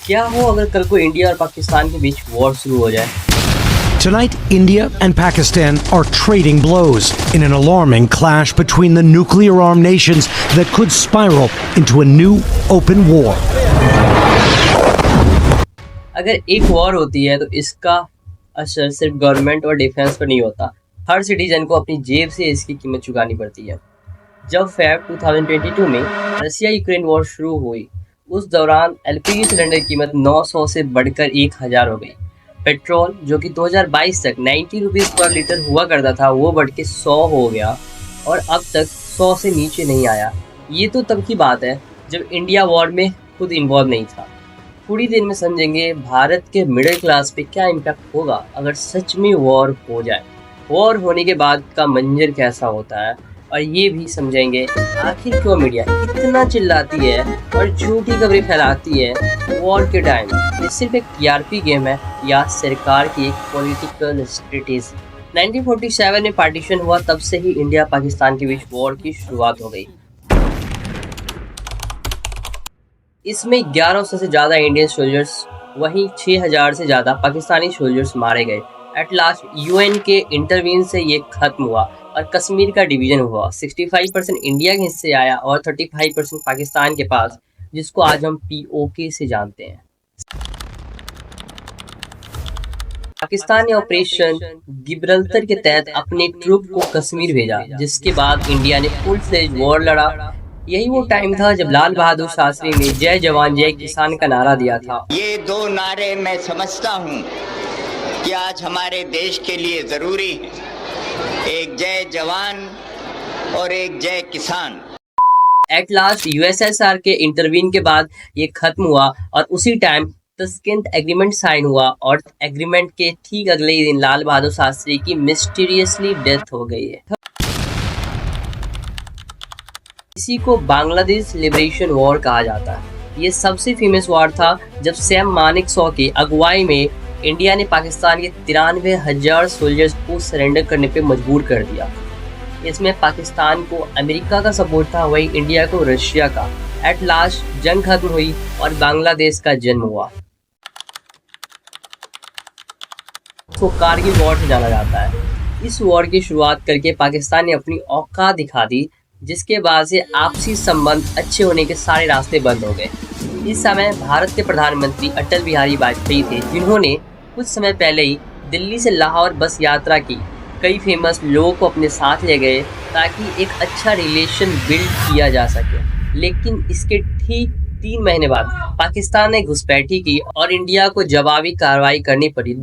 क्या हो अगर कल को इंडिया और पाकिस्तान के बीच वॉर शुरू हो जाए? Tonight, India and Pakistan are trading blows in an alarming clash between the nuclear-armed nations that could spiral into a new open war. अगर एक वॉर होती है तो इसका असर सिर्फ गवर्नमेंट और डिफेंस पर नहीं होता, हर सिटीजन को अपनी जेब से इसकी कीमत चुकानी पड़ती है। जब फेब 2022 में रसिया यूक्रेन वॉर शुरू हुई, उस दौरान एलपीजी सिलेंडर की कीमत 900 से बढ़कर 1000 हो गई। पेट्रोल जो कि 2022 तक 90 रुपीज़ पर लीटर हुआ करता था, वो बढ़ के 100 हो गया और अब तक 100 से नीचे नहीं आया। ये तो तब की बात है जब इंडिया वॉर में खुद इन्वॉल्व नहीं था। थोड़ी देर में समझेंगे भारत के मिडिल क्लास पे क्या इम्पैक्ट होगा अगर सच में वॉर हो जाए। वॉर होने के बाद का मंजर कैसा होता है, और ये भी समझेंगे आखिर क्यों मीडिया इतना चिल्लाती है और झूठी खबरें फैलाती है वॉर के टाइम। ये सिर्फ एक टीआरपी गेम है या सरकार की एक पॉलिटिकल स्ट्रेटेजी। 1947 में पार्टीशन हुआ, तब से ही इंडिया पाकिस्तान के बीच वॉर की शुरुआत हो गई। इसमें 1100 से ज़्यादा इंडियन सोल्जर्स, वहीं 6000 से ज़्यादा पाकिस्तानी सोल्जर्स मारे गए। एट लास्ट यूएन के इंटरवीन से ये खत्म हुआ और कश्मीर का डिवीजन हुआ। 65% इंडिया के हिस्से आया और 35% पाकिस्तान के पास, जिसको आज हम पीओके से जानते हैं। पाकिस्तान ने ऑपरेशन गिब्राल्टर के तहत अपने ट्रूप को कश्मीर भेजा, जिसके बाद इंडिया ने फुल फ्लेज वॉर लड़ा। यही वो टाइम था जब लाल बहादुर शास्त्री ने जय जवान जय किसान का नारा दिया था। ये दो नारे मैं समझता हूँ कि आज हमारे देश के लिए जरूरी है, एक जय जवान और एक जय किसान। एट लास्ट यूएसएसआर के इंटरवीन के बाद ये खत्म हुआ और उसी टाइम तस्किंत एग्रीमेंट साइन हुआ, और एग्रीमेंट के ठीक अगले ही दिन लाल बहादुर शास्त्री की मिस्टीरियसली डेथ हो गई है। इसी को बांग्लादेश लिबरेशन वॉर कहा जाता है। ये सबसे फेमस वॉर था जब सैम मानेकशॉ की अगुवाई में इंडिया ने पाकिस्तान के 93,000 सोल्जर्स को सरेंडर करने पे मजबूर कर दिया। इसमें पाकिस्तान को अमेरिका का सपोर्ट था, वहीं इंडिया को रशिया का। एट लास्ट जंग खत्म हुई और बांग्लादेश का जन्म हुआ। इसको कारगिल वॉर से जाना जाता है। इस वॉर की शुरुआत करके पाकिस्तान ने अपनी औकात दिखा दी, जिसके बाद से आपसी संबंध अच्छे होने के सारे रास्ते बंद हो गए। इस समय भारत के प्रधानमंत्री अटल बिहारी वाजपेयी थे, जिन्होंने कुछ समय पहले ही दिल्ली से लाहौर बस यात्रा की। कई फेमस लोगों को अपने साथ ले गए ताकि एक अच्छा रिलेशन बिल्ड किया जा सके। लेकिन इसके ठीक 3 महीने बाद पाकिस्तान ने घुसपैठी की और इंडिया को जवाबी कार्रवाई करनी पड़ी।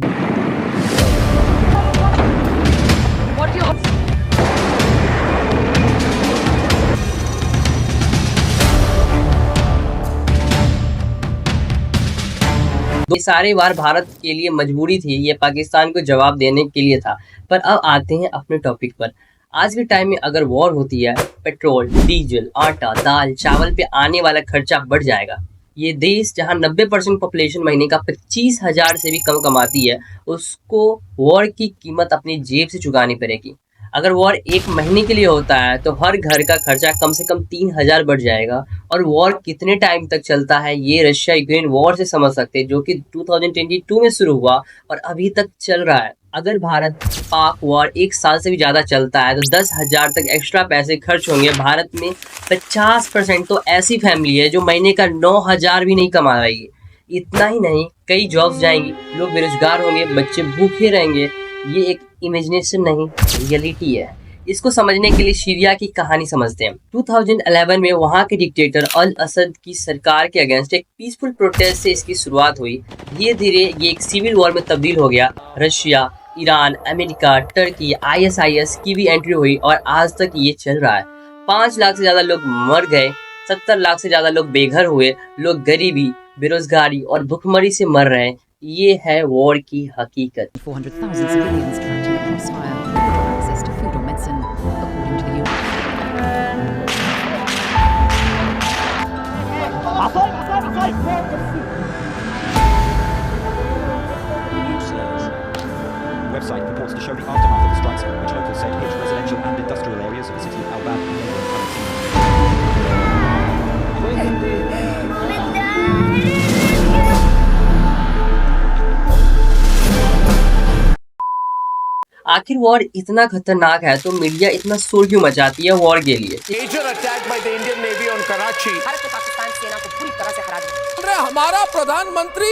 ये सारे वार भारत के लिए मजबूरी थी, ये पाकिस्तान को जवाब देने के लिए था। पर अब आते हैं अपने टॉपिक पर। आज के टाइम में अगर वॉर होती है, पेट्रोल, डीजल, आटा, दाल, चावल पे आने वाला खर्चा बढ़ जाएगा। ये देश जहां 90% पॉपुलेशन महीने का 25,000 से भी कम कमाती है, उसको वॉर की कीमत अपनी जेब से चुकानी पड़ेगी। अगर वॉर 1 महीने के लिए होता है तो हर घर का खर्चा कम से कम 3000 बढ़ जाएगा। और वॉर कितने टाइम तक चलता है ये रशिया यूक्रेन वॉर से समझ सकते हैं, जो कि 2022 में शुरू हुआ और अभी तक चल रहा है। अगर भारत पाक वॉर 1 साल से भी ज़्यादा चलता है तो 10,000 तक एक्स्ट्रा पैसे खर्च होंगे। भारत में 50% तो ऐसी फैमिली है जो महीने का 9,000 भी नहीं कमा रही है। इतना ही नहीं, कई जॉब्स जाएंगी, लोग बेरोजगार होंगे, बच्चे भूखे रहेंगे। ये एक इमेजिनेशन नहीं, रियलिटी है। इसको समझने के लिए सीरिया की कहानी समझते हैं। 2011 में वहाँ के डिक्टेटर अल असद की सरकार के अगेंस्ट एक पीसफुल प्रोटेस्ट से इसकी शुरुआत हुई। धीरे धीरे ये एक सिविल वॉर में तब्दील हो गया। Russia, Iran, America, Turkey, ISIS की भी एंट्री हुई और आज तक ये चल रहा है। 5 लाख से ज़्यादा लोग मर गए, 70 लाख से ज़्यादा लोग बेघर हुए, लोग गरीबी, बेरोजगारी और भुखमरी से मर रहे हैं। ये है वॉर की हकीकत। 400,000 civilians trapped in the crossfire, without access to food or medicine, according to the UN. Website purports to show the aftermath of the strikes, which locals said hit residential and industrial areas of the city of Al-Bab and neighboring Palestine. आखिर war इतना खतरनाक है तो media इतना शोर क्यों मचाती है war के लिए? Major attack by the Indian Navy on Karachi. Bharat ने पाकिस्तान सेना को पूरी तरह से हरा दिया। अरे हमारा प्रधानमंत्री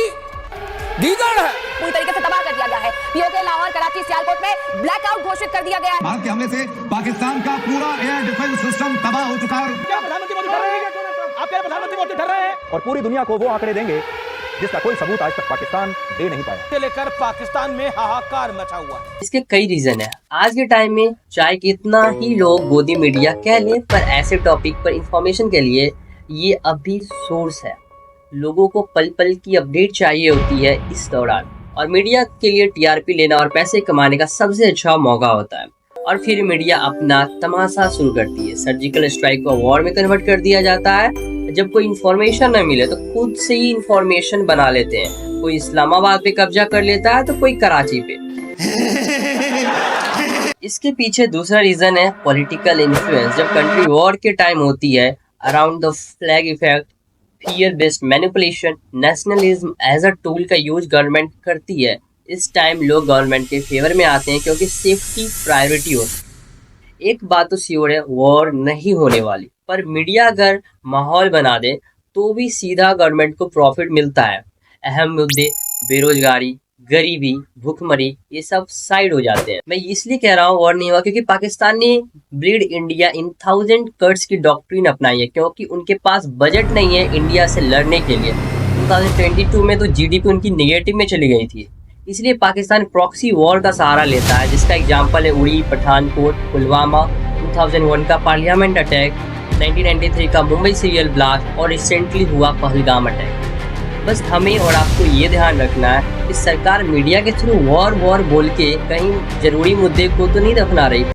गीदड़ है, पूरी तरीके से तबाह कर दिया गया है। पीओके, लाहौर, कराची, सियालकोट में ब्लैकआउट घोषित कर दिया गया है। भारत के हमले से पाकिस्तान का पूरा एयर डिफेंस सिस्टम तबाह हो चुका है। क्या प्रधानमंत्री मोदी डर रहे हैं? आप कह रहे प्रधानमंत्री मोदी डर रहे हैं? और पूरी दुनिया को वो आंकड़े देंगे जिसका कोई सबूत आज तक पाकिस्तान दे नहीं पाया। से लेकर पाकिस्तान में हाहाकार मचा हुआ है। इसके कई रीजन है। आज के टाइम में चाहे कितना ही लोग गोदी मीडिया कह ले, पर ऐसे टॉपिक पर इंफॉर्मेशन के लिए ये अभी सोर्स है। लोगों को पल पल की अपडेट चाहिए होती है इस दौरान, और मीडिया के लिए टीआरपी लेना और पैसे कमाने का सबसे अच्छा मौका होता है। और फिर मीडिया अपना तमाशा शुरू करती है। सर्जिकल स्ट्राइक को वॉर में कन्वर्ट कर दिया जाता है। जब कोई इन्फॉर्मेशन न मिले तो खुद से ही इन्फॉर्मेशन बना लेते हैं। कोई इस्लामाबाद पे कब्जा कर लेता है तो कोई कराची पे। इसके पीछे दूसरा रीजन है पॉलिटिकल इन्फ्लुएंस। जब कंट्री वॉर के टाइम होती है, around the flag effect, fear based manipulation, nationalism as a tool का यूज गवर्नमेंट करती है। इस टाइम लोग गवर्नमेंट के फेवर में आते हैं क्योंकि सेफ्टी प्रायोरिटी होती है। एक बात तो श्योर है, वॉर नहीं होने वाली, पर मीडिया अगर माहौल बना दे तो भी सीधा गवर्नमेंट को प्रॉफिट मिलता है। अहम मुद्दे बेरोजगारी, गरीबी, भूखमरी, ये सब साइड हो जाते हैं। मैं इसलिए कह रहा हूँ वॉर नहीं हुआ क्योंकि पाकिस्तान ने ब्लीड इंडिया इन 1000 कट्स की डॉक्ट्रिन अपनाई है, क्योंकि उनके पास बजट नहीं है इंडिया से लड़ने के लिए। 2022 में तो जीडीपी उनकी नेगेटिव में चली गई थी। इसलिए पाकिस्तान प्रॉक्सी वॉर का सहारा लेता है, जिसका एग्जाम्पल है उड़ी, पठानकोट, पुलवामा, 2001 का पार्लियामेंट अटैक, 1993 का मुंबई सीरियल ब्लास्ट और रिसेंटली हुआ पहलगाम अटैक। बस हमें और आपको ये ध्यान रखना है कि सरकार मीडिया के थ्रू वॉर बोल के कहीं जरूरी मुद्दे को तो नहीं दफना रही।